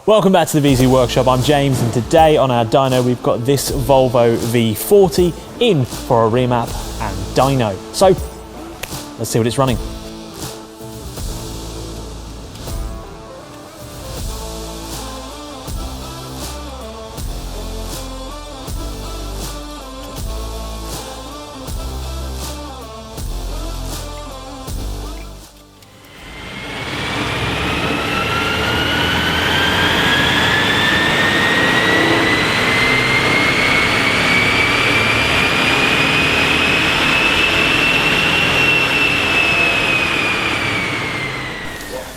Welcome back to the VIEZU Workshop. I'm James, and today on our dyno we've got this Volvo V40 in for a Remap and Dyno. So let's see what it's running.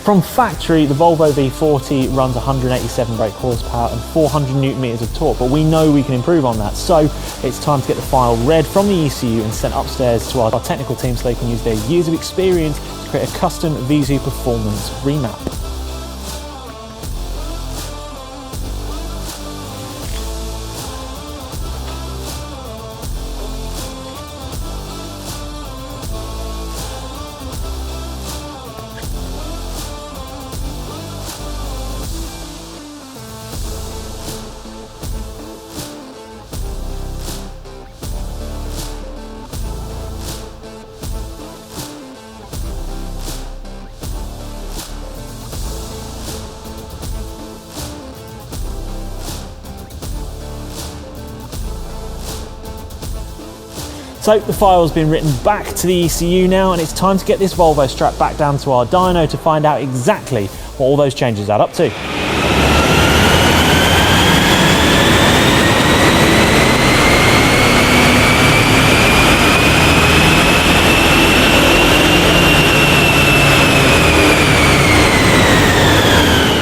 From factory, the Volvo V40 runs 187 brake horsepower and 400 newton meters of torque, but we know we can improve on that. So it's time to get the file read from the ECU and sent upstairs to our technical team so they can use their years of experience to create a custom VIEZU performance remap. So the file's been written back to the ECU now, and it's time to get this Volvo strapped back down to our dyno to find out exactly what all those changes add up to.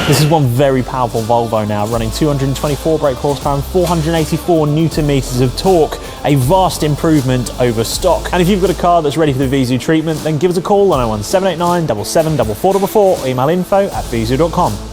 This is one very powerful Volvo now, running 224 brake horsepower and 484 newton meters of torque, a vast improvement over stock. And if you've got a car that's ready for the VIEZU treatment, then give us a call on 01789 774444 or email info@viezu.com.